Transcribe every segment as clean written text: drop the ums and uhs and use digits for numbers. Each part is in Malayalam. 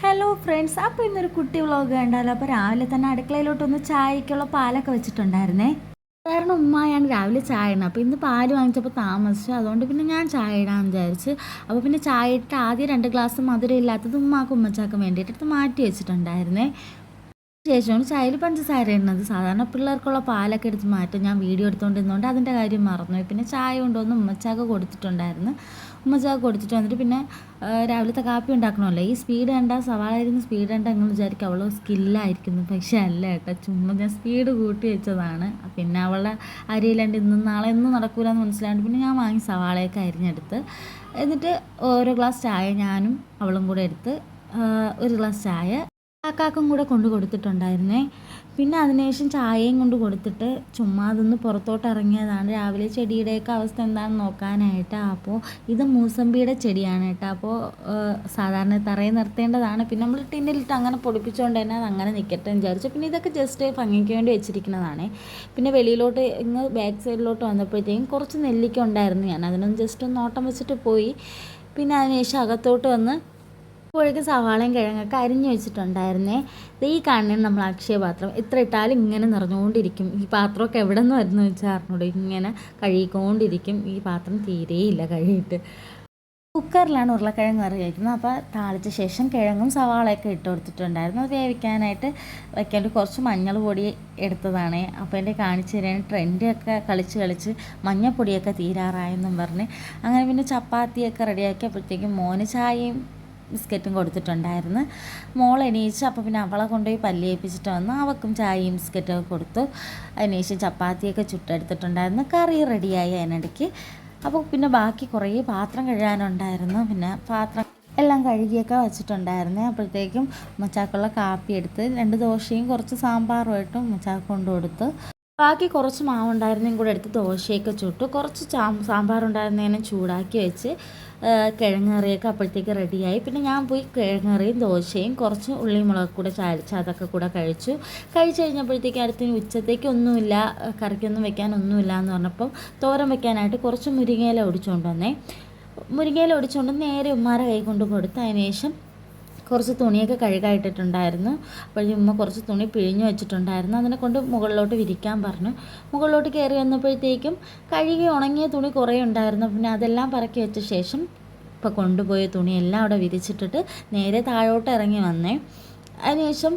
ഹലോ ഫ്രണ്ട്സ്, അപ്പോൾ ഇന്നൊരു കുട്ടി വ്ളോഗ് കണ്ടാലോ. അപ്പോൾ രാവിലെ തന്നെ അടുക്കളയിലോട്ടൊന്ന് ചായക്കുള്ള പാലൊക്കെ വെച്ചിട്ടുണ്ടായിരുന്നേ. കാരണം ഉമ്മയാണ് രാവിലെ ചായ ഇടുന്നത്. അപ്പോൾ ഇന്ന് പാല് വാങ്ങിച്ചപ്പോൾ താമസിച്ചു, അതുകൊണ്ട് പിന്നെ ഞാൻ ചായ ഇടാമെന്ന് വിചാരിച്ച്. അപ്പോൾ പിന്നെ ചായ ഇട്ട് ആദ്യം 2 ഗ്ലാസ് മധുരം ഇല്ലാത്തത് ഉമ്മാക്കും ഉമ്മച്ചാക്കും വേണ്ടിയിട്ട് എടുത്ത് മാറ്റി വെച്ചിട്ടുണ്ടായിരുന്നേ. ശേഷമാണ് ചായയിൽ പഞ്ചസാര ഇടുന്നത്. സാധാരണ പിള്ളേർക്കുള്ള പാലൊക്കെ എടുത്ത് മാറ്റും. ഞാൻ വീഡിയോ എടുത്തുകൊണ്ടിരുന്നതുകൊണ്ട് അതിൻ്റെ കാര്യം മറന്നുപോയി. പിന്നെ ചായ കൊണ്ടുവന്ന് ഉമ്മച്ചാക്ക് കൊടുത്തിട്ടുണ്ടായിരുന്നു. ഉമ്മച്ചാക്ക് കൊടുത്തിട്ട് വന്നിട്ട് പിന്നെ രാവിലത്തെ കാപ്പി ഉണ്ടാക്കണമല്ലോ. ഈ സ്പീഡ് കണ്ട സവാള ഇരുന്ന് സ്പീഡ് കണ്ട നിങ്ങൾ വിചാരിക്കും അവൾ സ്കില്ലായിരിക്കുന്നു. പക്ഷേ അല്ല കേട്ടോ, ചുമ്മാ ഞാൻ സ്പീഡ് കൂട്ടി വെച്ചതാണ്. പിന്നെ അവളുടെ അരിയിലാണ്ട് ഇന്നും നാളെ ഒന്നും നടക്കൂലെന്ന് മനസ്സിലാണ്ട് പിന്നെ ഞാൻ വാങ്ങി സവാളയൊക്കെ അരിഞ്ഞെടുത്ത് എന്നിട്ട് ഓരോ ഗ്ലാസ് ചായ ഞാനും അവളും കൂടെ എടുത്ത് ഒരു ഗ്ലാസ് ചായ കാക്കാക്കും കൂടെ കൊണ്ട് കൊടുത്തിട്ടുണ്ടായിരുന്നേ. പിന്നെ അതിനുശേഷം ചായയും കൊണ്ട് കൊടുത്തിട്ട് ചുമ്മാ അതൊന്ന് പുറത്തോട്ട് ഇറങ്ങിയതാണ്. രാവിലെ ചെടിയുടെയൊക്കെ അവസ്ഥ എന്താണെന്ന് നോക്കാനായിട്ട്. അപ്പോൾ ഇത് മൂസമ്പിയുടെ ചെടിയാണ് കേട്ടോ. അപ്പോൾ സാധാരണ തറയിൽ നിർത്തേണ്ടതാണ്. പിന്നെ നമ്മൾ ടിന്നിലിട്ട് അങ്ങനെ പൊടിപ്പിച്ചുകൊണ്ട് തന്നെ അത് അങ്ങനെ നിൽക്കട്ടെ എന്ന് വിചാരിച്ചു. പിന്നെ ഇതൊക്കെ ജസ്റ്റ് ഭംഗിക്ക് വേണ്ടി വെച്ചിരിക്കുന്നതാണ്. പിന്നെ വെളിയിലോട്ട് ഇങ്ങ് ബാക്ക് സൈഡിലോട്ട് വന്നപ്പോഴത്തേക്കും കുറച്ച് നെല്ലിക്ക ഉണ്ടായിരുന്നു. ഞാൻ അതിനൊന്ന് ജസ്റ്റ് ഒന്ന് നോട്ടം വെച്ചിട്ട് പോയി. പിന്നെ അതിനുശേഷം അകത്തോട്ട് വന്ന് അപ്പോഴേക്കും സവാളയും കിഴങ്ങൊക്കെ അരിഞ്ഞു വെച്ചിട്ടുണ്ടായിരുന്നേ. ഈ കാണുന്നത് നമ്മൾ അക്ഷയപാത്രം എത്ര ഇട്ടാലും ഇങ്ങനെ നിറഞ്ഞുകൊണ്ടിരിക്കും. ഈ പാത്രമൊക്കെ എവിടെ നിന്ന് വരുന്നു വെച്ചാൽ അറിഞ്ഞൂടെ, ഇങ്ങനെ കഴുകിക്കൊണ്ടിരിക്കും. ഈ പാത്രം തീരെയില്ല കഴുകിയിട്ട്. കുക്കറിലാണ് ഉരുളക്കിഴങ്ങ് കറി വയ്ക്കുന്നത്. അപ്പോൾ താളിച്ച ശേഷം കിഴങ്ങും സവാളയൊക്കെ ഇട്ട് കൊടുത്തിട്ടുണ്ടായിരുന്നു. അത് വേവിക്കാനായിട്ട് വയ്ക്കാണ്ട് കുറച്ച് മഞ്ഞൾ പൊടി എടുത്തതാണ്. അപ്പോൾ എൻ്റെ കാണിച്ചു തരാൻ ട്രെൻഡൊക്കെ കളിച്ച് മഞ്ഞൾപ്പൊടിയൊക്കെ തീരാറായെന്നും പറഞ്ഞ് അങ്ങനെ പിന്നെ ചപ്പാത്തിയൊക്കെ റെഡിയാക്കിയപ്പോഴത്തേക്കും മോന് ചായയും ബിസ്ക്കറ്റും കൊടുത്തിട്ടുണ്ടായിരുന്നു. മോൾ എണീച്ച് അപ്പോൾ പിന്നെ അവളെ കൊണ്ടുപോയി പല്ലേൽപ്പിച്ചിട്ട് വന്ന് അവൾക്കും ചായയും ബിസ്ക്കറ്റൊക്കെ കൊടുത്തു. അതിനുശേഷം ചപ്പാത്തിയൊക്കെ ചുട്ടെടുത്തിട്ടുണ്ടായിരുന്നു. കറി റെഡിയായി അതിനിടയ്ക്ക്. അപ്പോൾ പിന്നെ ബാക്കി കുറേ പാത്രം കഴുകാനുണ്ടായിരുന്നു. പിന്നെ പാത്രം എല്ലാം കഴുകിയൊക്കെ വെച്ചിട്ടുണ്ടായിരുന്നു. അപ്പോഴത്തേക്കും മച്ചാക്കുള്ള കാപ്പി എടുത്ത് 2 ദോശയും കുറച്ച് സാമ്പാറുമായിട്ടും മച്ചാക്ക് കൊണ്ടു കൊടുത്തു. ബാക്കി കുറച്ച് മാവുണ്ടായിരുന്നതും കൂടെ എടുത്ത് ദോശയൊക്കെ ചുട്ടു. കുറച്ച് സാമ്പാറുണ്ടായിരുന്നതിനും ചൂടാക്കി വെച്ച് കിഴങ്ങ് കറിയൊക്കെ അപ്പോഴത്തേക്ക് റെഡിയായി. പിന്നെ ഞാൻ പോയി കിഴങ്ങ് കറിയും ദോശയും കുറച്ച് ഉള്ളി മുളക് കൂടെ ചാലിച്ച് അതൊക്കെ കൂടെ കഴിച്ചു കഴിഞ്ഞപ്പോഴത്തേക്ക് അടുത്തിന് ഉച്ചത്തേക്ക് ഒന്നുമില്ല, കറിക്കൊന്നും വെക്കാനൊന്നുമില്ല എന്ന് പറഞ്ഞപ്പം തോരൻ വെക്കാനായിട്ട് കുറച്ച് മുരിങ്ങയില ഒടിച്ചുകൊണ്ട് വന്നേ. മുരിങ്ങയില ഒടിച്ചുകൊണ്ട് നേരെ ഉമ്മാരെ കൈ കൊണ്ട് കൊടുത്ത് അതിന് ശേഷം കുറച്ച് തുണിയൊക്കെ കഴുകായിട്ടിട്ടുണ്ടായിരുന്നു. അപ്പോഴേ ഉമ്മ കുറച്ച് തുണി പിഴിഞ്ഞ് വെച്ചിട്ടുണ്ടായിരുന്നു. അതിനെ കൊണ്ട് മുകളിലോട്ട് വിരിക്കാൻ പറഞ്ഞു. മുകളിലോട്ട് കയറി വന്നപ്പോഴത്തേക്കും കഴുകി ഉണങ്ങിയ തുണി കുറേ ഉണ്ടായിരുന്നു. പിന്നെ അതെല്ലാം പറക്കി വെച്ച ശേഷം ഇപ്പോൾ കൊണ്ടുപോയ തുണിയെല്ലാം അവിടെ വിരിച്ചിട്ടിട്ട് നേരെ താഴോട്ട് ഇറങ്ങി വന്നേ. അതിനുശേഷം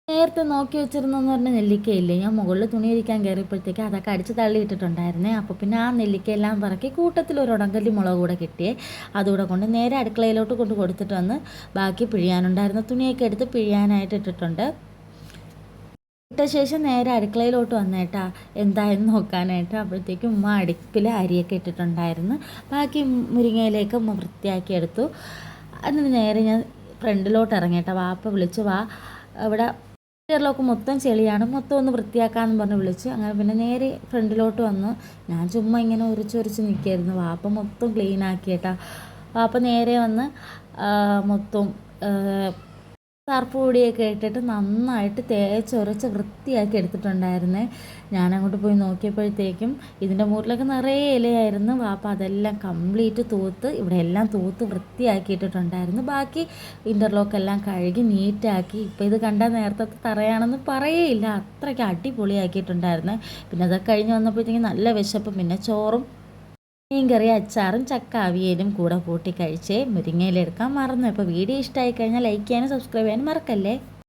നേരത്തെ നോക്കി വെച്ചിരുന്നെന്ന് പറഞ്ഞ നെല്ലിക്കയില്ലേ, ഞാൻ മുകളിൽ തുണി ഇരിക്കാൻ കയറിയപ്പോഴത്തേക്ക് അതൊക്കെ അടിച്ച് തള്ളിയിട്ടിട്ടുണ്ടായിരുന്നേ. അപ്പോൾ പിന്നെ ആ നെല്ലിക്കയെല്ലാം പറക്കി കൂട്ടത്തിൽ ഒരു ഉടങ്കല്ലി മുളക് കൂടെ കിട്ടിയേ. അതുകൂടെ കൊണ്ട് നേരെ അടുക്കളയിലോട്ട് കൊണ്ട് കൊടുത്തിട്ട് വന്ന് ബാക്കി പിഴിയാനുണ്ടായിരുന്ന തുണിയൊക്കെ എടുത്ത് പിഴിയാനായിട്ട് ഇട്ടിട്ടുണ്ട്. ഇട്ട ശേഷം നേരെ അടുക്കളയിലോട്ട് വന്നേട്ടാ എന്തായെന്ന് നോക്കാനായിട്ട്. അപ്പോഴത്തേക്കും ഉമ്മ അടുപ്പിൽ അരിയൊക്കെ ഇട്ടിട്ടുണ്ടായിരുന്നു. ബാക്കി മുരിങ്ങയിലേക്ക് ഉമ്മ വൃത്തിയാക്കി എടുത്തു. എന്നിട്ട് നേരെ ഞാൻ ഫ്രണ്ടിലോട്ട് ഇറങ്ങിയിട്ടാ. വാപ്പ വിളിച്ചു വാ, ഇവിടെ ഇന്റർലോക്ക് മൊത്തം ചെളിയാണ്, മൊത്തം ഒന്ന് വൃത്തിയാക്കാമെന്ന് പറഞ്ഞ് വിളിച്ചു. അങ്ങനെ പിന്നെ നേരെ ഫ്രണ്ടിലോട്ട് വന്ന് ഞാൻ ചുമ്മാ ഇങ്ങനെ ഉരച്ച് നിൽക്കുകയായിരുന്നു. വാപ്പ മൊത്തം ക്ലീൻ ആക്കിയിട്ടാ. വാപ്പ നേരെ വന്ന് മൊത്തം സർഫ് പൊടിയൊക്കെ ഇട്ടിട്ട് നന്നായിട്ട് തേച്ചൊരച്ച് വൃത്തിയാക്കി എടുത്തിട്ടുണ്ടായിരുന്നേ. ഞാനങ്ങോട്ട് പോയി നോക്കിയപ്പോഴത്തേക്കും ഇതിൻ്റെ മുകളിലൊക്കെ നിറയെ ഇലയായിരുന്നു. വാപ്പ അതെല്ലാം കംപ്ലീറ്റ് തൂത്ത് ഇവിടെ എല്ലാം തൂത്ത് വൃത്തിയാക്കിയിട്ടിട്ടുണ്ടായിരുന്നു. ബാക്കി ഇൻ്റർലോക്കെല്ലാം കഴുകി നീറ്റാക്കി. ഇപ്പോൾ ഇത് കണ്ടാൽ നേരത്തെ തറയാണെന്ന് പറയേയില്ല, അത്രയ്ക്ക് അടിപൊളിയാക്കിയിട്ടുണ്ടായിരുന്നു. പിന്നെ അതൊക്കെ കഴിഞ്ഞ് വന്നപ്പോഴത്തേക്കും നല്ല വിശപ്പ്. പിന്നെ ചോറും മീൻകറി അച്ചാറും ചക്ക അവിയലും കൂടെ കൂട്ടി കഴിച്ചേ മുരിങ്ങയിലെടുക്കാൻ മറന്നു. അപ്പോൾ വീഡിയോ ഇഷ്ടമായി കഴിഞ്ഞാൽ ലൈക്ക് ചെയ്യാനും സബ്സ്ക്രൈബ് ചെയ്യാനും മറക്കല്ലേ.